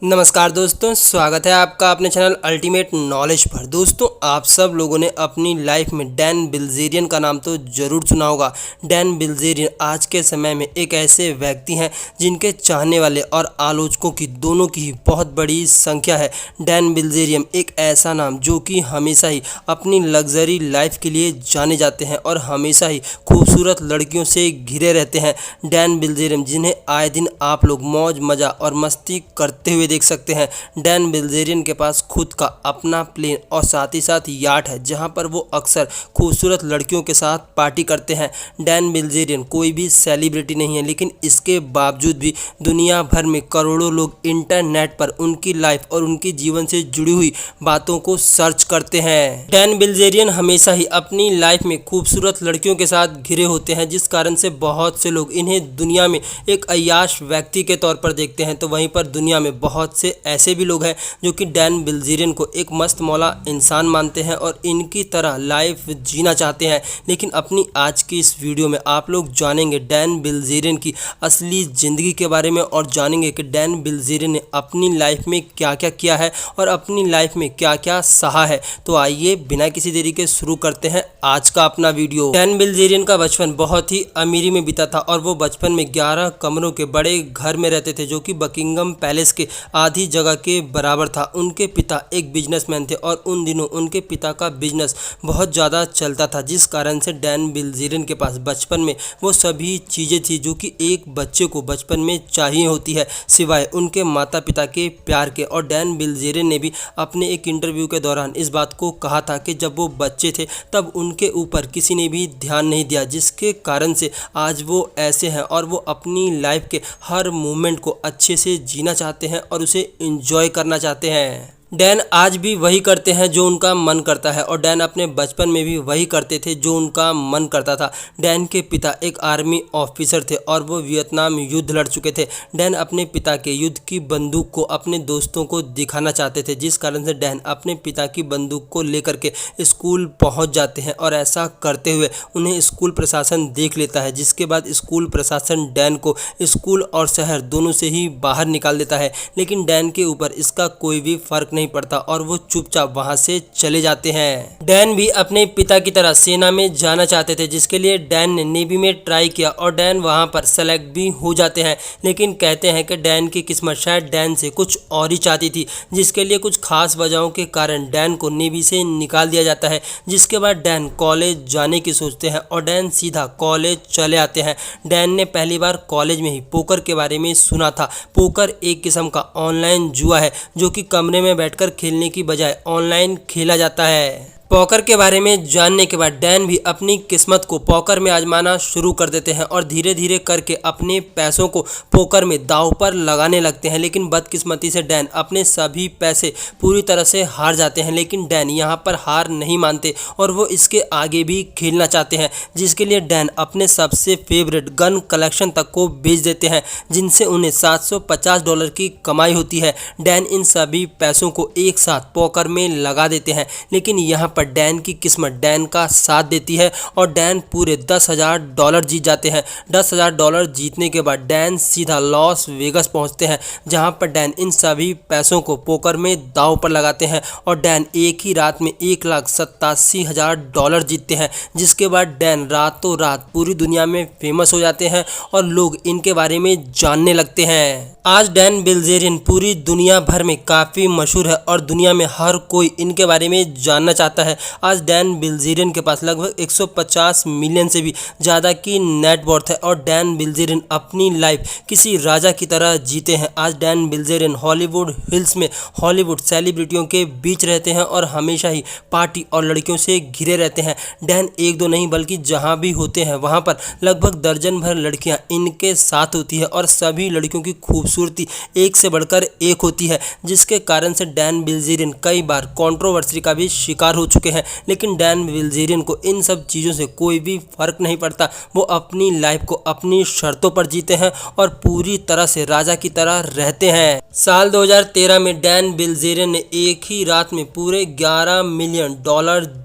नमस्कार दोस्तों, स्वागत है आपका अपने चैनल अल्टीमेट नॉलेज पर। दोस्तों, आप सब लोगों ने अपनी लाइफ में डैन बिल्ज़ेरियन का नाम तो ज़रूर सुना होगा। डैन बिल्ज़ेरियन आज के समय में एक ऐसे व्यक्ति हैं जिनके चाहने वाले और आलोचकों की दोनों की ही बहुत बड़ी संख्या है। डैन बिल्ज़ेरियन एक ऐसा नाम जो कि हमेशा ही अपनी लग्जरी लाइफ के लिए जाने जाते हैं और हमेशा ही खूबसूरत लड़कियों से घिरे रहते हैं। डैन बिल्ज़ेरियन जिन्हें आए दिन आप लोग मौज मज़ा और मस्ती करते हुए देख सकते हैं। डैन बिल्ज़ेरियन के पास खुद का अपना प्लेन और साथ ही साथ याट है, जहां पर वो अक्सर खूबसूरत लड़कियों के साथ पार्टी करते हैं। डैन बिल्ज़ेरियन कोई भी सेलिब्रिटी नहीं है, लेकिन इसके बावजूद भी दुनिया भर में करोड़ों लोग इंटरनेट पर उनकी लाइफ और उनके जीवन से जुड़ी हुई बातों को सर्च करते हैं। डैन बिल्ज़ेरियन हमेशा ही अपनी लाइफ में खूबसूरत लड़कियों के साथ घिरे होते हैं, जिस कारण से बहुत से लोग इन्हें दुनिया में एक अय्याश व्यक्ति के तौर पर देखते हैं। तो वहीं पर दुनिया में बहुत से ऐसे भी लोग हैं जो कि डैन बिल्ज़ेरियन को एक मस्त मौला इंसान मानते हैं और इनकी तरह लाइफ जीना चाहते हैं। लेकिन अपनी आज की इस वीडियो में आप लोग जानेंगे डैन बिल्ज़ेरियन की असली ज़िंदगी के बारे में और जानेंगे कि डैन बिल्ज़ेरियन ने अपनी लाइफ में क्या क्या किया है और अपनी लाइफ में क्या क्या सहा है। तो आइए बिना किसी देरी के शुरू करते हैं आज का अपना वीडियो। डैन बिल्ज़ेरियन का बचपन बहुत ही अमीरी में बीता था और वो बचपन में 11 कमरों के बड़े घर में रहते थे, जो कि बकिंगम पैलेस के आधी जगह के बराबर था। उनके पिता एक बिजनेसमैन थे और उन दिनों उनके पिता का बिजनेस बहुत ज़्यादा चलता था, जिस कारण से डैन बिल्ज़ेरियन के पास बचपन में वो सभी चीज़ें थी जो कि एक बच्चे को बचपन में चाहिए होती है, सिवाय उनके माता पिता के प्यार के। और डैन बिल्ज़ेरियन ने भी अपने एक इंटरव्यू के दौरान इस बात को कहा था कि जब वो बच्चे थे तब उनके ऊपर किसी ने भी ध्यान नहीं दिया, जिसके कारण से आज वो ऐसे हैं और वो अपनी लाइफ के हर मोमेंट को अच्छे से जीना चाहते हैं और उसे एंजॉय करना चाहते हैं। डैन आज भी वही करते हैं जो उनका मन करता है और डैन अपने बचपन में भी वही करते थे जो उनका मन करता था। डैन के पिता एक आर्मी ऑफिसर थे और वो वियतनाम युद्ध लड़ चुके थे। डैन अपने पिता के युद्ध की बंदूक को अपने दोस्तों को दिखाना चाहते थे, जिस कारण से डैन अपने पिता की बंदूक को लेकर के स्कूल पहुंच जाते हैं और ऐसा करते हुए उन्हें स्कूल प्रशासन देख लेता है, जिसके बाद स्कूल प्रशासन डैन को स्कूल और शहर दोनों से ही बाहर निकाल देता है। लेकिन डैन के ऊपर इसका कोई भी फर्क नहीं पड़ता और वो चुपचाप वहां से चले जाते हैं। डैन भी अपने पिता की तरह सेना में जाना चाहते थे, जिसके लिए डैन ने नेवी में ट्राई किया और डैन वहां पर सेलेक्ट भी हो जाते हैं। लेकिन कहते हैं कि डैन की किस्मत शायद डैन से कुछ और ही चाहती थी, जिसके लिए कुछ खास वजहों के कारण डैन को नेवी से निकाल दिया जाता है। जिसके बाद डैन कॉलेज जाने की सोचते हैं और डैन सीधा कॉलेज चले आते हैं। डैन ने पहली बार कॉलेज में ही पोकर के बारे में सुना था। पोकर एक किस्म का ऑनलाइन जुआ है जो कि कमरे में बैठकर खेलने की बजाय ऑनलाइन खेला जाता है। पोकर के बारे में जानने के बाद डैन भी अपनी किस्मत को पोकर में आजमाना शुरू कर देते हैं और धीरे धीरे करके अपने पैसों को पोकर में दांव पर लगाने लगते हैं। लेकिन बदकिस्मती से डैन अपने सभी पैसे पूरी तरह से हार जाते हैं। लेकिन डैन यहाँ पर हार नहीं मानते और वो इसके आगे भी खेलना चाहते हैं, जिसके लिए डैन अपने सबसे फेवरेट गन कलेक्शन तक को बेच देते हैं, जिनसे उन्हें $750 की कमाई होती है। डैन इन सभी पैसों को एक साथ पोकर में लगा देते हैं, लेकिन यहाँ पर डैन की किस्मत डैन का साथ देती है और डैन पूरे $10,000 जीत जाते हैं। $10,000 जीतने के बाद डैन सीधा लॉस वेगस पहुंचते हैं, जहां पर डैन इन सभी पैसों को पोकर में दांव पर लगाते हैं और डैन एक ही रात में $1,87,000 जीतते हैं। जिसके बाद डैन रातों रात पूरी दुनिया में फेमस हो जाते हैं और लोग इनके बारे में जानने लगते हैं। आज डैन बिल्ज़ेरियन पूरी दुनिया भर में काफ़ी मशहूर है और दुनिया में हर कोई इनके बारे में जानना चाहता है। आज डैन बिल्ज़ेरियन के पास लगभग 150 मिलियन से भी ज़्यादा की नेटवर्थ है और डैन बिल्ज़ेरियन अपनी लाइफ किसी राजा की तरह जीते हैं। आज डैन बिल्ज़ेरियन हॉलीवुड हिल्स में हॉलीवुड सेलिब्रिटियों के बीच रहते हैं और हमेशा ही पार्टी और लड़कियों से घिरे रहते हैं। डैन एक दो नहीं बल्कि जहाँ भी होते हैं वहाँ पर लगभग दर्जन भर लड़कियाँ इनके साथ होती है और सभी लड़कियों की खूबसूरती एक से बढ़कर एक होती है, जिसके कारण से डैन बिल्ज़ेरियन कई बार कंट्रोवर्सी का भी शिकार हो चुके हैं, लेकिन डैन बिल्जेरियन को इन सब चीज़ों से कोई भी फर्क नहीं पड़ता। वो अपनी लाइफ को अपनी शर्तों पर जीते हैं और पूरी तरह से राजा की तरह रहते हैं। साल 2013 में डैन बिल्जेरियन ने एक ही रात में पूरे $11 मिलियन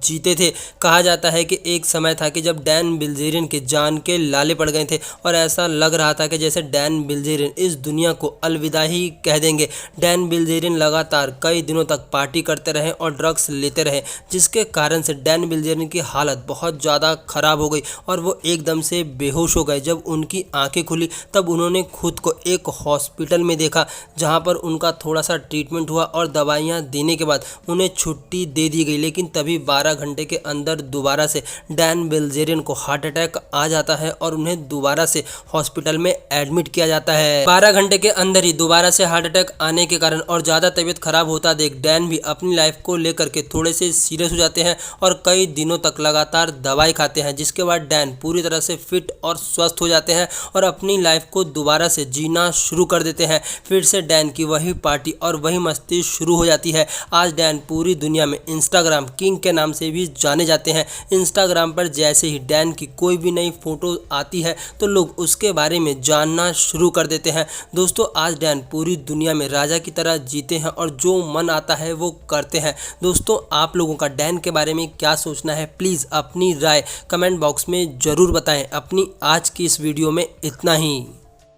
जीते थे। कहा जाता है कि एक समय था कि जब डैन बिल्जेरियन के जान के लाले पड़ गए थे और ऐसा लग रहा था कि जैसे डैन बिल्जेरियन इस दुनिया को अलविदा ही कह देंगे। डैन बिल्जेरियन लगातार कई दिनों तक पार्टी करते रहे और ड्रग्स लेते रहे, जिसके कारण से डैन बिल्जेरियन की हालत बहुत ज़्यादा खराब हो गई और वो एकदम से बेहोश हो गए। जब उनकी आंखें खुली तब उन्होंने खुद को एक हॉस्पिटल में देखा, जहां पर उनका थोड़ा सा ट्रीटमेंट हुआ और दवाइयां देने के बाद उन्हें छुट्टी दे दी गई। लेकिन तभी 12 घंटे के अंदर दोबारा से डैन बिल्जेरियन को हार्ट अटैक आ जाता है और उन्हें दोबारा से हॉस्पिटल में एडमिट किया जाता है। 12 घंटे के अंदर ही दोबारा से हार्ट अटैक आने के कारण और ज़्यादा तबीयत खराब होता देख डैन भी अपनी लाइफ को लेकर के थोड़े से सीरियस हो जाते हैं और कई दिनों तक लगातार दवाई खाते हैं, जिसके बाद डैन पूरी तरह से फिट और स्वस्थ हो जाते हैं और अपनी लाइफ को दोबारा से जीना शुरू कर देते हैं। फिर से डैन की वही पार्टी और वही मस्ती शुरू हो जाती है। आज डैन पूरी दुनिया में इंस्टाग्राम किंग के नाम से भी जाने जाते हैं। इंस्टाग्राम पर जैसे ही डैन की कोई भी नई फोटो आती है तो लोग उसके बारे में जानना शुरू कर देते हैं। दोस्तों, आज डैन पूरी दुनिया में राजा की तरह जीते हैं और जो मन आता है वो करते हैं। दोस्तों, आप लोगों का डैन के बारे में क्या सोचना है, प्लीज़ अपनी राय कमेंट बॉक्स में ज़रूर बताएं। अपनी आज की इस वीडियो में इतना ही।